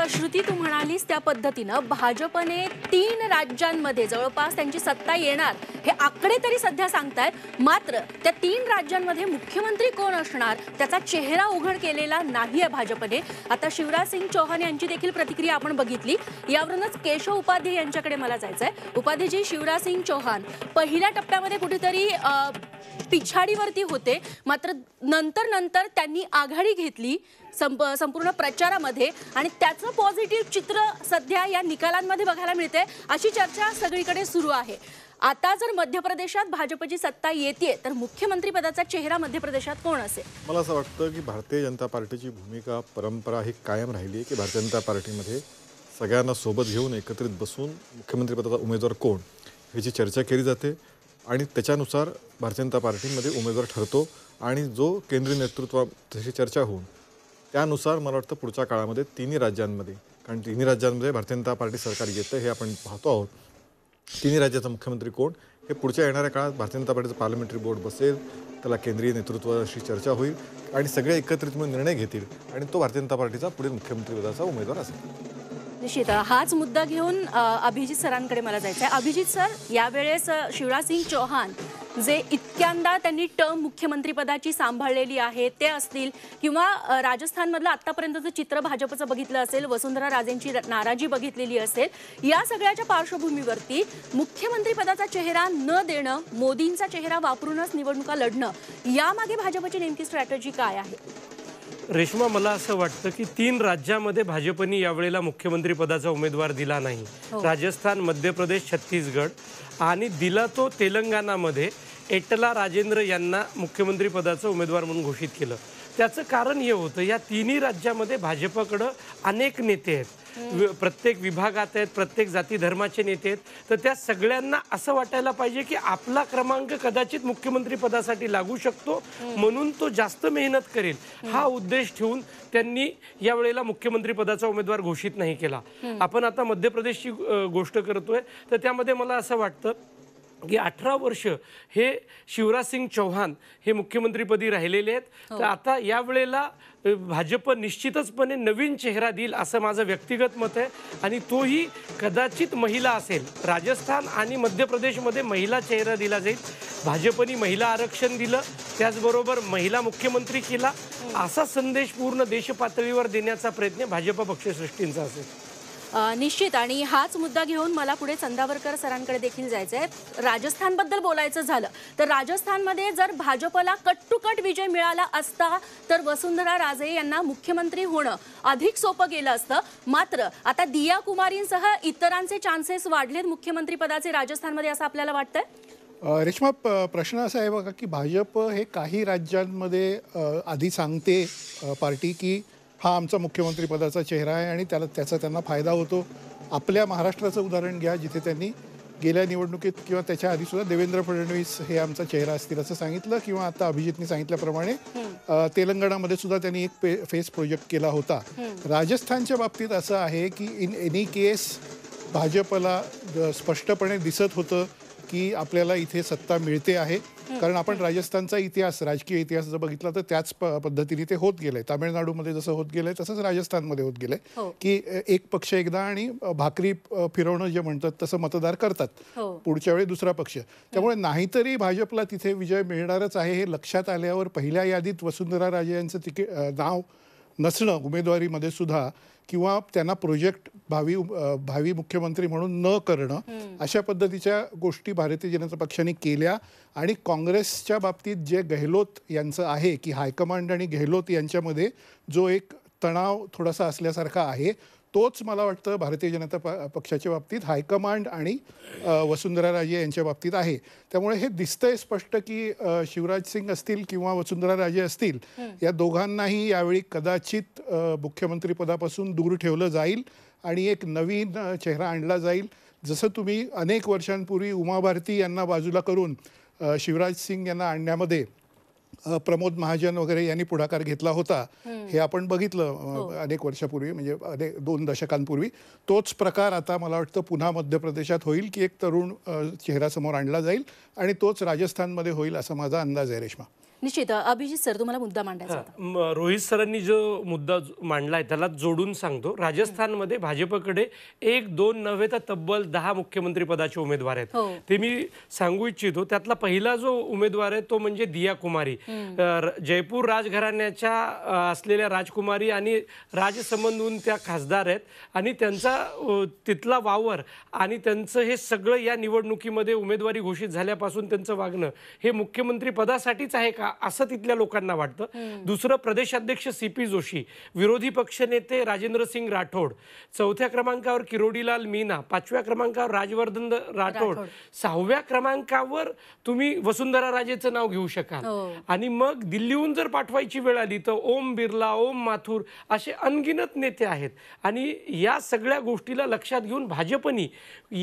श्रुती तू म्हणालीस त्या पद्धतीनं भाजपने 3 राज्यांमध्ये जवळपास त्यांची सत्ता येणार हे आकडे तरी सध्या सांगतायत, मात्र त्या 3 राज्यांमध्ये मुख्यमंत्री कोण असणार त्याचा चेहरा उघड केलेला नाहीये भाजपने। आता शिवराज सिंग चौहान यांची देखील प्रतिक्रिया आपण बघितली। यावरूनच केशव उपाध्ये यांच्याकडे मला जायचंय। उपाध्येजी, शिवराज सिंग चौहान पहिल्या टप्प्यामध्ये कुठेतरी पिछाडीवरती होते, मात्र नंतर त्यांनी आघाडी घेतली संपूर्ण प्रचारामध्ये आणि त्याचं पॉझिटिव्ह चित्र सध्या या निकालांमध्ये बघायला मिळते, अशी चर्चा सगळीकडे सुरू आहे। आता जर मध्य प्रदेशात भाजपची सत्ता येते तर मुख्यमंत्री पदाचा चेहरा मध्य प्रदेशात कोण असेल? मला असं वाटतं की भारतीय जनता पार्टीची भूमिका परंपरा ही कायम राहिली आहे की भारतीय जनता पार्टीमध्ये सगळ्यांना सोबत घेऊन एकत्रित बसून मुख्यमंत्री पदाचा उमेदवार कोण याची चर्चा केली जाते आणि त्याच्यानुसार भारतीय जनता पार्टीमध्ये उमेदवार ठरतो आणि जो केंद्रीय नेतृत्व तशी चर्चा होऊन त्यानुसार मला वाटतं पुढच्या काळामध्ये तिन्ही राज्यांमध्ये, कारण तिन्ही राज्यांमध्ये भारतीय जनता पार्टी सरकार येतं हे आपण पाहतो आहोत, तिन्ही राज्याचा मुख्यमंत्री कोण हे पुढच्या येणाऱ्या काळात भारतीय जनता पार्टीचं पार्लमेंटरी बोर्ड बसेल, त्याला केंद्रीय नेतृत्वाशी चर्चा होईल आणि सगळे एकत्रित मिळून निर्णय घेतील आणि तो भारतीय जनता पार्टीचा पुढील मुख्यमंत्री पदाचा उमेदवार असेल। निश्चित हाच मुद्दा घेऊन अभिजित सरांकडे मला जायचं आहे। अभिजित सर, यावेळेस शिवराज सिंग चौहान जे इतक्यांदा त्यांनी टर्म मुख्यमंत्री पदाची सांभाळलेली आहे ते असतील किंवा राजस्थानमधलं आतापर्यंतचं चित्र भाजपचं बघितलं असेल, वसुंधरा राजेंची नाराजी बघितलेली असेल, या सगळ्याच्या पार्श्वभूमीवरती मुख्यमंत्री पदाचा चेहरा न देणं, मोदींचा चेहरा वापरूनच निवडणुका लढणं, यामागे भाजपची नेमकी स्ट्रॅटेजी काय आहे? रेश्मा, मला असं वाटतं की 3 राज्यामध्ये भाजपने यावेळेला मुख्यमंत्री पदाचा उमेदवार दिला नाही। राजस्थान, मध्य प्रदेश, छत्तीसगड आणि दिला तो तेलंगणामध्ये एटला राजेंद्र यांना मुख्यमंत्री पदाचा उमेदवार म्हणून घोषित केलं। त्याचं कारण हे होतं या तिन्ही राज्यामध्ये भाजपकडे अनेक नेते आहेत, प्रत्येक विभागात आहेत, प्रत्येक जाती धर्माचे नेते आहेत, तर त्या सगळ्यांना असं वाटायला पाहिजे की आपला क्रमांक कदाचित मुख्यमंत्री पदासाठी लागू शकतो, म्हणून तो जास्त मेहनत करेल हा उद्देश ठेवून त्यांनी यावेळेला मुख्यमंत्री पदाचा उमेदवार घोषित नाही केला। आपण आता मध्य प्रदेशची गोष्ट करतोय तर त्यामध्ये मला असं वाटतं की 18 वर्ष हे शिवराज सिंग चौहान हे मुख्यमंत्रीपदी राहिलेले आहेत, तर आता यावेळेला भाजप निश्चितचपणे नवीन चेहरा देईल असं माझं व्यक्तिगत मत आहे आणि तोही कदाचित महिला असेल। राजस्थान आणि मध्य प्रदेशमध्ये महिला चेहरा दिला जाईल। भाजपने महिला आरक्षण दिलं, त्याचबरोबर महिला मुख्यमंत्री केला, असा संदेश पूर्ण देशपातळीवर देण्याचा प्रयत्न भाजप पक्षश्रेष्ठींचा असेल। निश्चित, आणि हाच मुद्दा घेऊन मला पुढे चंदावरकर सरांकडे देखील जायचं आहे। राजस्थानबद्दल बोलायचं झालं तर राजस्थानमध्ये जर भाजपला कट टू कट विजय मिळाला असता तर वसुंधरा राजे यांना मुख्यमंत्री होणं अधिक सोपं गेलं असतं, मात्र आता दिया कुमारींसह इतरांचे चान्सेस वाढलेत मुख्यमंत्री पदाचे राजस्थानमध्ये, असं आपल्याला वाटतंय? रेश्मा, प्रश्न असा आहे बघा की भाजप हे काही राज्यांमध्ये आधी सांगते पार्टी की हा आमचा मुख्यमंत्री पदाचा चेहरा आहे आणि त्याचा त्यांना फायदा होतो। आपल्या महाराष्ट्राचं उदाहरण घ्या, जिथे त्यांनी गेल्या निवडणुकीत किंवा त्याच्या आधीसुद्धा देवेंद्र फडणवीस हे आमचा चेहरा असतील असं सांगितलं, किंवा आता अभिजितने सांगितल्याप्रमाणे तेलंगणामध्ये सुद्धा त्यांनी एक फेस प्रोजेक्ट केला होता। राजस्थानच्या बाबतीत असं आहे की इन एनी केस भाजपला स्पष्टपणे दिसत होतं की आपल्याला इथे सत्ता मिळते आहे, कारण आपण राजस्थानचा इतिहास, राजकीय इतिहास जर बघितला तर त्याच पद्धतीने ते होत गेलंय। तामिळनाडूमध्ये जसं होत गेलंय तसंच राजस्थानमध्ये होत गेलंय की एक पक्ष एकदा आणि भाकरी फिरवणं जे म्हणतात तसं मतदार करतात, पुढच्या वेळी दुसरा पक्ष। त्यामुळे नाहीतरी भाजपला तिथे विजय मिळणारच आहे हे लक्षात आल्यावर पहिल्या यादीत वसुंधरा राजे यांचं नाव नसणं उमेदवारीमध्ये सुद्धा, किंवा त्यांना प्रोजेक्ट भावी मुख्यमंत्री म्हणून न करणं, अशा पद्धतीच्या गोष्टी भारतीय जनता पक्षाने केल्या। आणि काँग्रेसच्या बाबतीत जे गेहलोत यांचं आहे की हायकमांड आणि गेहलोत यांच्यामध्ये जो एक तणाव थोडासा असल्यासारखा आहे, तोच मला वाटतं भारतीय जनता पक्षाच्या बाबतीत हायकमांड आणि वसुंधरा राजे यांच्या बाबतीत आहे। त्यामुळे हे दिसतंय स्पष्ट की शिवराज सिंग असतील किंवा वसुंधरा राजे असतील, या दोघांनाही यावेळी कदाचित मुख्यमंत्री पदापासून दूर ठेवलं जाईल आणि एक नवीन चेहरा आणला जाईल। जसं तुम्ही अनेक वर्षांपूर्वी उमा भारती यांना बाजूला करून शिवराज सिंग यांना आणण्यामध्ये प्रमोद महाजन वगैरे यांनी पुढाकार घेतला होता, हे आपण बघितलं अनेक वर्षापूर्वी, म्हणजे 2 दशकांपूर्वी। तोच प्रकार आता मला वाटतं पुन्हा मध्य प्रदेशात होईल की एक तरुण चेहरा समोर आणला जाईल आणि तोच राजस्थानमध्ये होईल असा माझा अंदाज आहे। रेश्मा, निश्चित. अभिजित सर, तुम्हाला मुद्दा मांडायचा होता. रोहित सरांनी जो मुद्दा मांडलाय त्याला जोडून सांगतो. राजस्थानमध्ये भाजपकडे 1, 2 नव्हे तर तब्बल 10 मुख्यमंत्री पदाचे उमेदवार आहेत. ते मी सांगू इच्छितो. त्यातला पहिला जो उमेदवार आहे तो म्हणजे दिया कुमारी. जयपूर राजघराण्याच्या असलेल्या राजकुमारी आणि राजसंबंधून त्या खासदार आहेत आणि त्यांचा तिथला वावर आणि त्यांचं हे सगळं या निवडणुकीमध्ये उमेदवारी घोषित झाल्यापासून त्यांचं वागणं हे मुख्यमंत्री पदासाठीच आहे का असं तिथल्या लोकांना वाटतं. दुसरं प्रदेशाध्यक्ष CP जोशी, विरोधी पक्षनेते राजेंद्र सिंग राठोड, 4थ्या क्रमांकावर किरोडीलाल मीना, 5व्या क्रमांकावर राजवर्धन राठोड, 6व्या क्रमांकावर तुम्ही वसुंधरा राजेचं नाव घेऊ शकाल. आणि मग दिल्लीहून जर पाठवायची वेळ आली तर ओम बिर्ला, ओम माथुर असे अनगिनत नेते आहेत. आणि या सगळ्या गोष्टीला लक्षात घेऊन भाजपनी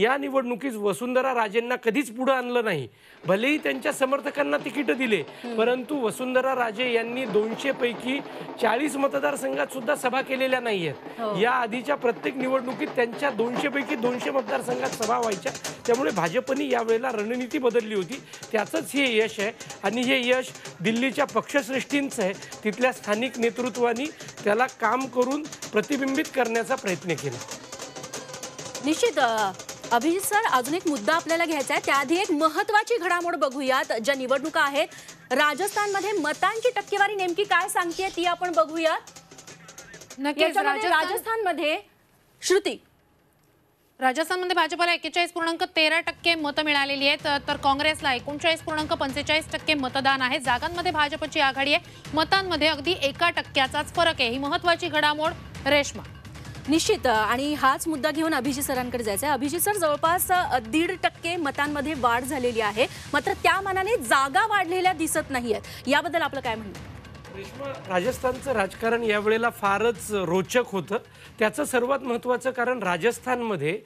या निवडणुकीत वसुंधरा राजेंना कधीच पुढे आणलं नाही. भलेही त्यांच्या समर्थकांना तिकीट दिले, परंतु वसुंधरा राजे यांनी 200 पैकी 40 मतदारसंघात सुद्धा सभा केलेल्या नाही आहेत. या आधीच्या प्रत्येक निवडणुकीत त्यांच्या 200 पैकी 200 मतदारसंघात सभा व्हायच्या. त्यामुळे भाजपनी यावेळेला रणनीती बदलली होती. त्याचंच हे यश आहे आणि हे यश दिल्लीच्या पक्षश्रेष्ठींचं आहे. तिथल्या स्थानिक नेतृत्वानी त्याला काम करून प्रतिबिंबित करण्याचा प्रयत्न केला. निश्चित. अभिजित सर, अजून एक मुद्दा आपल्याला घ्यायचा आहे. त्याआधी एक महत्त्वाची घडामोड बघूयात. ज्या निवडणुका आहेत राजस्थानमध्ये मतांची टक्केवारी नेमकी काय सांगते ती आपण बघूयात. नक्कीच. राजस्थानमध्ये श्रुती, राजस्थानमध्ये भाजपला 41.13% मतं मिळालेली आहेत, तर काँग्रेसला 39.45% मतदान आहे. जागांमध्ये भाजपची आघाडी आहे. मतांमध्ये अगदी 1%चाच फरक आहे. ही महत्त्वाची घडामोड. रेश्मा. निश्चित. आणि हाच मुद्दा घेऊन अभिजित सरांकडे जायचं आहे. अभिजित सर, जवळपास 1.5% मतांमध्ये वाढ झालेली आहे, मात्र त्या मानाने जागा वाढलेल्या दिसत नाहीयेत. याबद्दल आपलं काय म्हणणं? राजस्थानचं राजकारण यावेळेला फारच रोचक होतं. त्याचं सर्वात महत्त्वाचं कारण राजस्थानमध्ये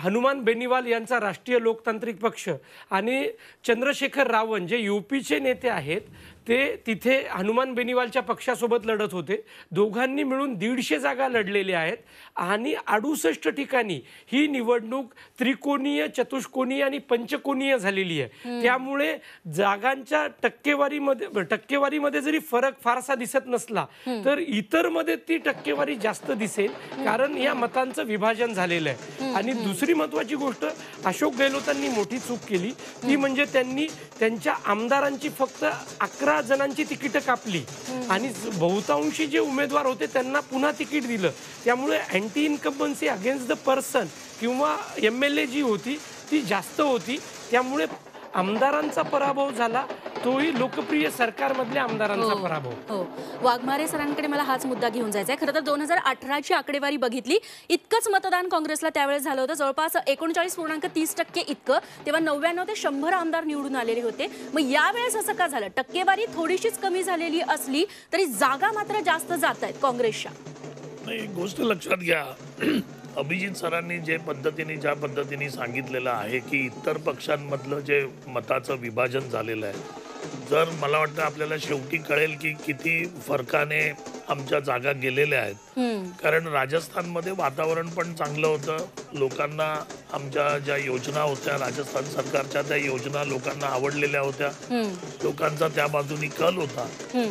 हनुमान बेनीवाल यांचा राष्ट्रीय लोकतांत्रिक पक्ष आणि चंद्रशेखर रावण जे UPचे नेते आहेत ते तिथे हनुमान बेनीवालच्या पक्षासोबत लढत होते. दोघांनी मिळून 150 जागा लढलेल्या आहेत आणि 68 ठिकाणी ही निवडणूक त्रिकोणीय, चतुष्कोणीय आणि पंचकोणीय झालेली आहे. त्यामुळे जागांच्या टक्केवारीमध्ये जरी फरक फारसा दिसत नसला तर इतरमध्ये ती टक्केवारी जास्त दिसेल, कारण या मतांचं विभाजन झालेलं आहे. आणि दुसरी महत्त्वाची गोष्ट अशोक गेहलोतांनी मोठी चूक केली ती म्हणजे त्यांनी त्यांच्या आमदारांची फक्त 11 जणांची तिकीट कापली आणि बहुतांशी जे उमेदवार होते त्यांना पुन्हा तिकीट दिलं. त्यामुळे anti incumbency against the person किंवा MLA जी होती ती जास्त होती. त्यामुळे आमदारांचा पराभव झाला, तोही लोकप्रिय सरकारमधल्या आमदारांचा पराभव. वाघमारे सरांकडे मला हाच मुद्दा घेऊन जायचा आहे. खरं तर 2018ची आकडेवारी बघितली, इतकंच मतदान काँग्रेसला त्यावेळेस झालं होतं, जवळपास 39.30% इतकं. तेव्हा 99 ते 100 आमदार निवडून आलेले होते. मग यावेळेस असं का झालं? टक्केवारी थोडीशीच कमी झालेली असली तरी जागा मात्र जास्त जात आहेत काँग्रेसच्या. नाही, गोष्ट लक्षात घ्या. अभिजित सरांनी ज्या पद्धतीने सांगितलेलं आहे की इतर पक्षांमधलं जे मताचं विभाजन झालेलं आहे, जर मला वाटतं आपल्याला शेवटी कळेल की किती फरकाने आमच्या जागा गेलेल्या आहेत. कारण राजस्थानमध्ये वातावरण पण चांगलं होतं. लोकांना आमच्या ज्या योजना होत्या राजस्थान सरकारच्या त्या योजना लोकांना आवडलेल्या होत्या. लोकांचा त्या बाजूनी कल होता.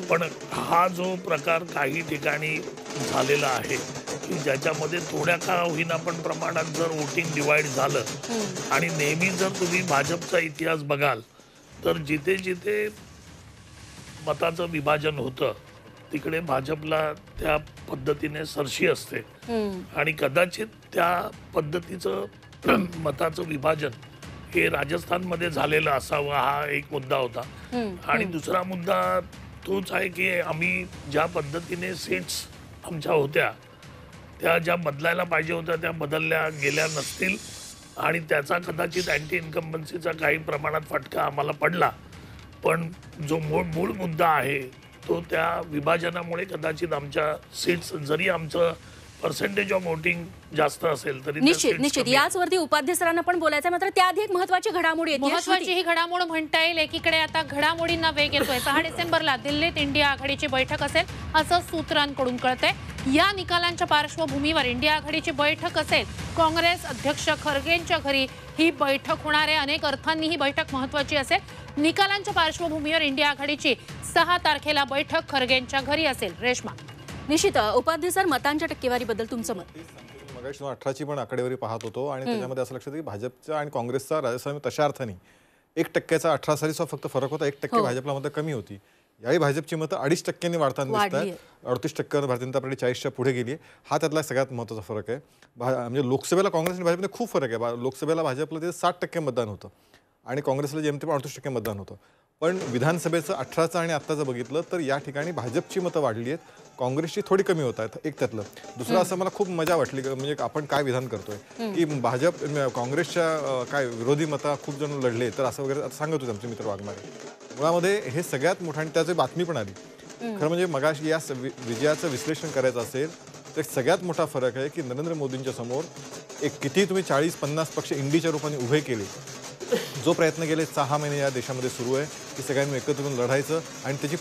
पण हा जो प्रकार काही ठिकाणी झालेला आहे की ज्याच्यामध्ये थोड्या का होईना पण प्रमाणात जर वोटिंग डिवाइड झालं आणि नेहमी जर तुम्ही भाजपचा इतिहास बघाल तर जिथे जिथे मताचं विभाजन होतं तिकडे भाजपला त्या पद्धतीने सरशी असते आणि कदाचित त्या पद्धतीचं मताचं विभाजन हे राजस्थानमध्ये झालेलं असावं, हा एक मुद्दा होता. आणि दुसरा मुद्दा तोच आहे की आम्ही ज्या पद्धतीने सीट्स आमच्या होत्या त्या ज्या बदलायला पाहिजे होत्या त्या बदलल्या गेल्या नसतील आणि त्याचा कदाचित अँटी इन्कम्बन्सीचा काही प्रमाणात फटका आम्हाला पडला. पण जो मूळ मुद्दा आहे तो त्या विभाजनामुळे कदाचित आमच्या सीट्स, जरी आमचं पर्सेंटेज ऑफ वोटिंग जास्त असेल तरी त्या निश्चित seats निश्चित कमी याचवरती उपाध्ये सरांना पण बोलायचं मात्र त्याआधी एक महत्वाची घडामोडी येते महत्वाची ही घडामोड म्हणता येईल. एकीकडे आता घडामोडींना वेग येतोय. 6 डिसेंबरला दिल्लीत इंडिया आघाडीची बैठक असेल असं सूत्रांकडून कळतंय. या निकालांच्या पार्श्वभूमीवर इंडिया आघाडीची बैठक असेल. काँग्रेस अध्यक्ष खरगेंच्या घरी ही बैठक होणार आहे. अनेक अर्थांनी ही बैठक महत्वाची असेल. निकालांच्या पार्श्वभूमीवर इंडिया आघाडीची 6 तारखेला बैठक खरगेंच्या घरी असेल. रेश्मा. निश्चित उपाध्ये सर मतांच्या टक्केवारीबद्दल तुमचं मत. मगाशी 18ची पण आकडेवारी पाहत होतो आणि त्याच्यामध्ये असं लक्षात येतं की भाजपचा आणि काँग्रेसचा राजस्थान तशा अर्थाने 1% 18 सालीचा फक्त फरक होता. 1% भाजपला मतं कमी होती. याही भाजपची मतं 2.5% वाढताना दिसत आहेत. 38% भारतीय जनता पार्टी 40च्या पुढे गेली आहे. हा त्यातला सगळ्यात महत्त्वाचा फरक आहे. म्हणजे लोकसभेला काँग्रेस आणि भाजपमध्ये खूप फरक आहे. लोकसभेला भाजपला ते 60% मतदान होतं आणि काँग्रेसला जेमतेम 38% मतदान होतं. पण विधानसभेचं 18चं आणि आत्ताचं बघितलं तर या ठिकाणी भाजपची मतं वाढली आहेत, काँग्रेसची थोडी कमी होत आहेत. एक त्यातलं. दुसरं असं मला खूप मजा वाटली म्हणजे आपण काय विधान करतोय की भाजप काँग्रेसच्या काय विरोधी मतं खूप जण लढले तर असं वगैरे सांगत होते आमचे मित्र वाघमारे. मुळामध्ये हे सगळ्यात मोठं आणि त्याची बातमी पण आली. खरं म्हणजे मगाशी या विजयाचं विश्लेषण करायचं असेल तर सगळ्यात मोठा फरक आहे की नरेंद्र मोदींच्या समोर एक किती तुम्ही 40-50 पक्ष इंडीच्या रूपाने उभे केले. जो प्रयत्न गेले 6 महिने या देशामध्ये सुरू आहे की सगळ्यांनी एकत्र येऊन लढायचं आणि त्याची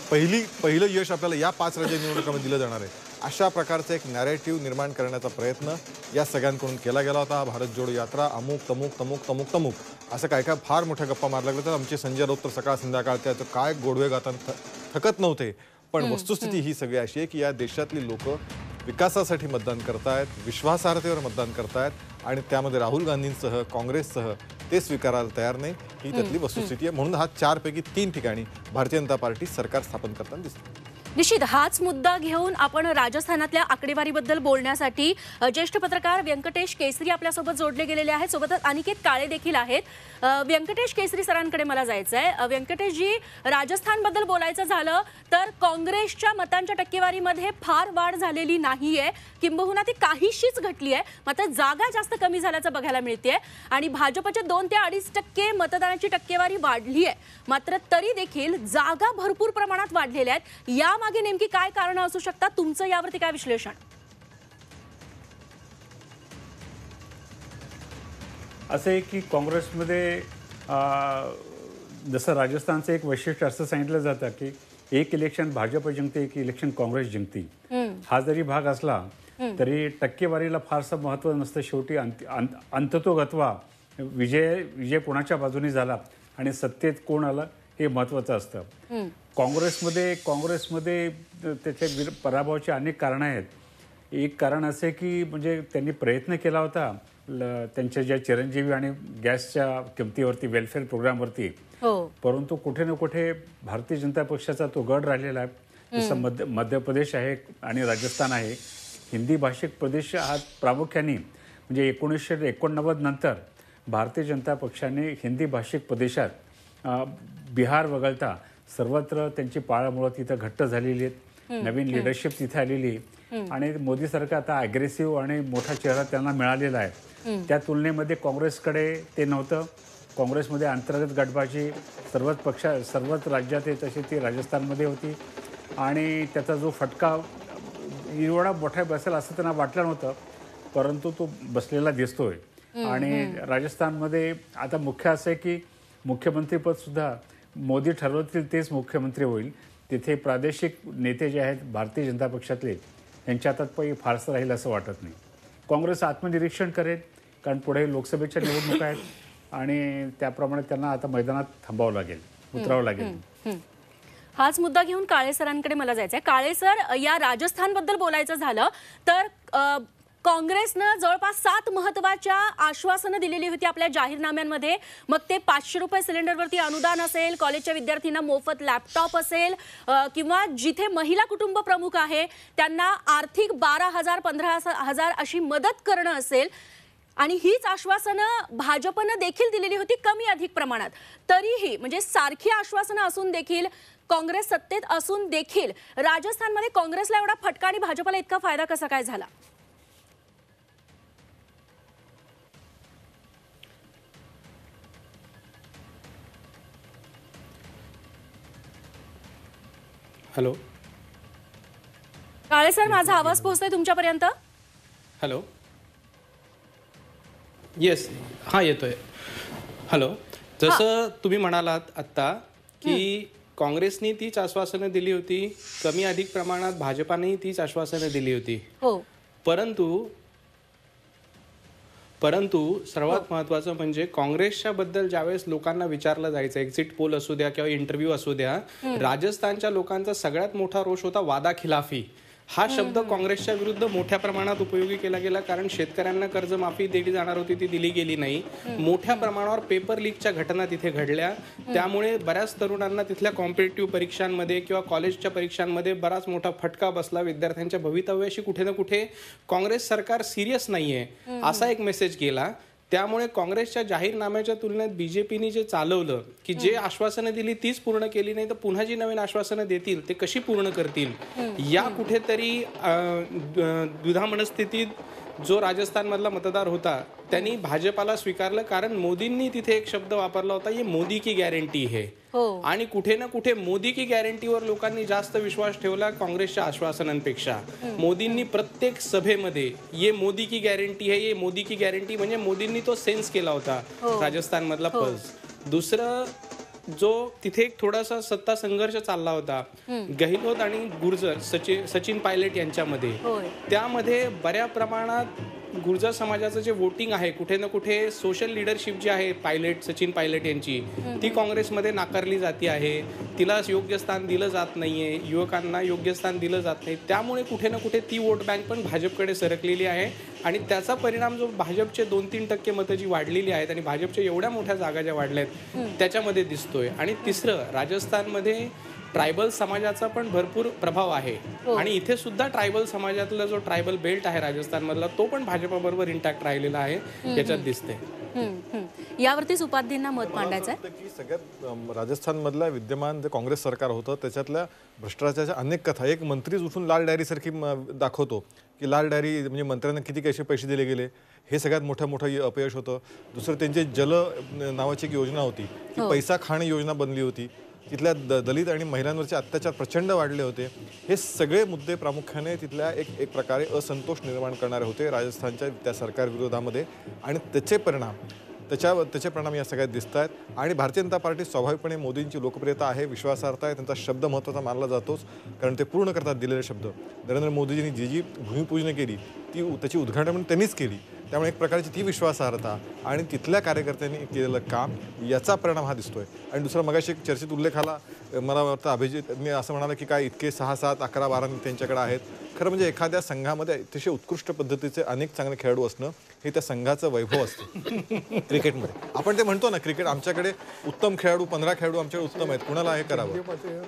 पहिलं यश आपल्याला या 5 राज्य निवडणुकांमध्ये दिलं जाणार आहे. अशा प्रकारचं एक नॅरेटिव्ह निर्माण करण्याचा प्रयत्न या सगळ्यांकडून केला गेला होता. भारत जोडो यात्रा अमुक तमुक तमुक तमुक तमुक असं काय काय फार मोठ्या गप्पा मारल्या लागल्या. तर आमचे संजय राऊत तर सकाळ संध्याकाळ त्याचं काय गोडवे गाताना थकत नव्हते. पण वस्तुस्थिती ही सगळी अशी आहे की या देशातली लोक विकासासाठी मतदान करतायत, विश्वासार्हतेवर मतदान करतायत आणि त्यामध्ये राहुल गांधींसह काँग्रेससह ते स्वीकारायला तयार नाही. ही त्यातली वस्तुस्थिती आहे. म्हणून हा 4 पैकी 3 ठिकाणी भारतीय जनता पार्टी सरकार स्थापन करताना दिसते. निश्चित हाच मुद्दा घेऊन आपण राजस्थानातल्या आकडेवारीबद्दल बोलण्यासाठी ज्येष्ठ पत्रकार व्यंकटेश केसरी आपल्यासोबत जोडले गेलेले आहेत. सोबतच अनिकेत काळे देखील आहेत. व्यंकटेश केसरी सरांकडे मला जायचं आहे. व्यंकटेशजी, राजस्थानबद्दल बोलायचं झालं तर काँग्रेसच्या मतांच्या टक्केवारीमध्ये फार वाढ झालेली नाहीये, किंबहुना ती काहीशीच घटली आहे. मात्र जागा जास्त कमी झाल्याचं बघायला मिळतेय आणि भाजपच्या 2 ते 2.5% मतदानाची टक्केवारी वाढली आहे. मात्र तरी देखील जागा भरपूर प्रमाणात वाढलेल्या आहेत. यामागे नेमकी काय कारण असू शकतात? तुमचं यावरती काय विश्लेषण? असं आहे की काँग्रेसमध्ये जसं राजस्थानचं एक वैशिष्ट्य असं सांगितलं जातं की एक इलेक्शन भाजप जिंकते, एक इलेक्शन काँग्रेस जिंकते. हा जरी भाग असला तरी टक्केवारीला फारसं महत्त्व नसतं. शेवटी अंततोगत्वा विजय कोणाच्या बाजूने झाला आणि सत्तेत कोण आलं हे महत्त्वाचं असतं. काँग्रेसमध्ये त्याच्या पराभवाची अनेक कारणं आहेत. एक कारण असे की म्हणजे त्यांनी प्रयत्न केला होता त्यांच्या ज्या चिरंजीवी आणि गॅसच्या किमतीवरती, वेलफेअर प्रोग्रामवरती, परंतु कुठे ना कुठे भारतीय जनता पक्षाचा तो गड राहिलेला आहे. जसं मध्य प्रदेश आहे आणि राजस्थान आहे. हिंदी भाषिक प्रदेश हा प्रामुख्याने म्हणजे 1989 नंतर भारतीय जनता पक्षाने हिंदी भाषिक प्रदेशात बिहार वगळता सर्वत्र त्यांची पाळंमुळं तिथं घट्ट झालेली आहेत. नवीन लिडरशिप तिथे आलेली आहे आणि मोदी सरकार आता अग्रेसिव्ह आणि मोठा चेहरा त्यांना मिळालेला आहे. त्या तुलनेमध्ये काँग्रेसकडे ते नव्हतं. काँग्रेसमध्ये अंतर्गत गटबाजी सर्वच राज्यात आहे, तशी ती राजस्थानमध्ये होती आणि त्याचा जो फटका एवढा मोठा बसेल असं त्यांना वाटलं नव्हतं, परंतु तो बसलेला दिसतोय. आणि राजस्थानमध्ये आता मुख्य असं आहे की मुख्यमंत्रीपदसुद्धा मोदी ठरवतील तेच मुख्यमंत्री होईल. तिथे प्रादेशिक नेते जे आहेत भारतीय जनता पक्षातले यांच्या हातात फारसं राहील असं वाटत नाही. काँग्रेस आत्मनिरीक्षण करेल कारण पुढे लोकसभेच्या निवडणुका आहेत आणि त्याप्रमाणे त्यांना आता मैदानात थांबावं लागेल, उतरावं लागेल. हाच मुद्दा घेऊन काळे सरांकडे मला जायचं आहे. काळे सर, या राजस्थानबद्दल बोलायचं झालं तर काँग्रेसनं जवळपास 7 महत्त्वाच्या आश्वासनं दिलेली होती आपल्या जाहीरनाम्यांमध्ये. मग ते 500 रुपये सिलेंडरवरती अनुदान असेल, कॉलेजच्या विद्यार्थ्यांना मोफत लॅपटॉप असेल, किंवा जिथे महिला कुटुंब प्रमुख आहे त्यांना आर्थिक 12,000 15,000 अशी मदत करणं असेल. आणि हीच आश्वासनं भाजपनं देखील दिलेली होती कमी अधिक प्रमाणात. तरीही म्हणजे सारखी आश्वासनं असून देखील, काँग्रेस सत्तेत असून देखील राजस्थानमध्ये काँग्रेसला एवढा फटका आणि भाजपला इतका फायदा कसा काय झाला? हॅलो काळे सर, माझा आवाज पोहोचतोय तुमच्यापर्यंत? हॅलो, येस, हां येतोय. हॅलो, जसं तुम्ही म्हणालात आत्ता की काँग्रेसनी तीच आश्वासनं दिली होती, कमी अधिक प्रमाणात भाजपानेही तीच आश्वासनं दिली होती. हो, परंतु सर्वात महत्त्वाचं म्हणजे काँग्रेसच्या बद्दल ज्यावेळेस लोकांना विचारलं जायचं, एक्झिट पोल असू द्या किंवा इंटरव्ह्यू असू द्या, राजस्थानच्या लोकांचा सगळ्यात मोठा रोष होता वादाखिलाफी. हा शब्द काँग्रेसच्या विरुद्ध मोठ्या प्रमाणात उपयोगी केला गेला, कारण शेतकऱ्यांना कर्जमाफी दिली जाणार होती, ती दिली गेली नाही. मोठ्या प्रमाणावर पेपर लीकच्या घटना तिथे घडल्या, त्यामुळे बऱ्याच तरुणांना तिथल्या कॉम्पिटिटिव्ह परीक्षांमध्ये किंवा कॉलेजच्या परीक्षांमध्ये बराच मोठा फटका बसला. विद्यार्थ्यांच्या भवितव्याशी कुठे ना कुठे काँग्रेस सरकार सिरियस नाहीये असा एक मेसेज गेला. त्यामुळे काँग्रेसच्या जाहीरनाम्याच्या तुलनेत बीजेपीने जे चालवलं की जे आश्वासनं दिली तीच पूर्ण केली नाही, तर पुन्हा जी नवीन आश्वासनं देतील ते कशी पूर्ण करतील, या कुठेतरी द्विधा मनस्थितीत जो राजस्थानमधला मतदार होता त्यांनी भाजपाला स्वीकारलं, कारण मोदींनी तिथे एक शब्द वापरला होता, ये मोदी की गॅरंटी है. आणि कुठे ना कुठे मोदी की गॅरंटीवर लोकांनी जास्त विश्वास ठेवला काँग्रेसच्या आश्वासनांपेक्षा. मोदींनी प्रत्येक सभेमध्ये ये मोदी की गॅरंटी है, ये मोदी की गॅरंटी, म्हणजे मोदींनी तो सेन्स केला होता राजस्थानमधला पल्स. दुसरं, जो तिथे एक थोडासा सत्ता संघर्ष चालला होता गहलोत आणि गुर्जर, सचिन पायलट यांच्यामध्ये, त्यामध्ये बऱ्या प्रमाणात गुर्जर समाजाचं जे वोटिंग आहे कुठे ना कुठे सोशल लिडरशिप जी आहे सचिन पायलट यांची, ती काँग्रेसमध्ये नाकारली जाते आहे. तिला योग्य स्थान दिलं जात नाहीये, युवकांना योग्य स्थान दिलं जात नाही. त्यामुळे कुठे ना कुठे ती वोट बँक पण भाजपकडे सरकलेली आहे आणि त्याचा परिणाम जो भाजपचे 2-3% मतं जी वाढलेली आहेत आणि भाजपच्या एवढ्या मोठ्या जागा ज्या वाढल्यात त्याच्यामध्ये दिसतोय. आणि तिसरं, राजस्थानमध्ये ट्रायबल समाजाचा पण भरपूर प्रभाव आहे आणि इथे सुद्धा ट्रायबल समाजातला जो ट्रायबल बेल्ट आहे राजस्थानमधला, तो पण भाजपाबरोबर इंटॅक्ट राहिलेला आहे, याच्यात दिसते. यावरतीच उपाधींना मत मांडायचं आहे की सगळ्यात राजस्थानमधलं विद्यमान जे काँग्रेस सरकार होतं त्याच्यातल्या भ्रष्टाचाराच्या अनेक कथा, एक मंत्रीच उठून लाल डायरीसारखी दाखवतो की लाल डायरी म्हणजे मंत्र्यांना किती कसे पैसे दिले गेले, हे सगळ्यात मोठं अपयश होतं. दुसरं, त्यांची जल नावाची एक योजना होती, की पैसा खाणे योजना बनली होती, तिथल्या दलित आणि महिलांवरचे अत्याचार प्रचंड वाढले होते. हे सगळे मुद्दे प्रामुख्याने तिथल्या एक प्रकारे असंतोष निर्माण करणारे होते राजस्थानच्या त्या सरकार विरोधामध्ये, आणि त्याचे परिणाम या सगळ्यात दिसत आहेत. आणि भारतीय जनता पार्टी स्वाभाविकपणे मोदींची लोकप्रियता आहे, विश्वासार्हता आहे, त्यांचा शब्द महत्त्वाचा मानला जातोच, कारण ते पूर्ण करतात दिलेले शब्द. नरेंद्र मोदीजींनी जी भूमिपूजन केली त्याची उद्घाटन त्यांनीच केली, त्यामुळे एक प्रकारची ती विश्वासार्हता आणि तिथल्या कार्यकर्त्यांनी केलेलं काम याचा परिणाम हा दिसतोय. आणि दुसरा, मगाशी एक चर्चेत उल्लेख आला, मला वाटतं अभिजितने असं म्हणाला की काय इतके 6, 7, 11, 12 त्यांच्याकडे आहेत. खरं म्हणजे एखाद्या संघामध्ये अतिशय उत्कृष्ट पद्धतीचे अनेक चांगले खेळाडू असणं हे त्या संघाचं वैभव असतं. क्रिकेटमध्ये आपण ते म्हणतो ना, क्रिकेट आमच्याकडे उत्तम खेळाडू 15 खेळाडू आमच्याकडे उत्तम आहेत, कुणाला हे करावं.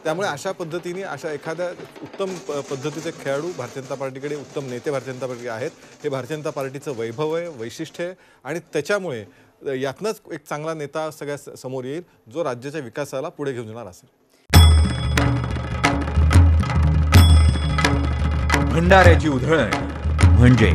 त्यामुळे अशा पद्धतीने अशा एखाद्या उत्तम पद्धतीचे खेळाडू भारतीय जनता पार्टीकडे, उत्तम नेते भारतीय जनता पार्टी आहेत, हे भारतीय जनता पार्टीचं वैभव आहे, वैशिष्ट्य आहे. आणि त्याच्यामुळे यातनंच एक चांगला नेता सगळ्या समोर येईल जो राज्याच्या विकासाला पुढे घेऊन जाणार असेल. भंडाऱ्याची उधळण म्हणजे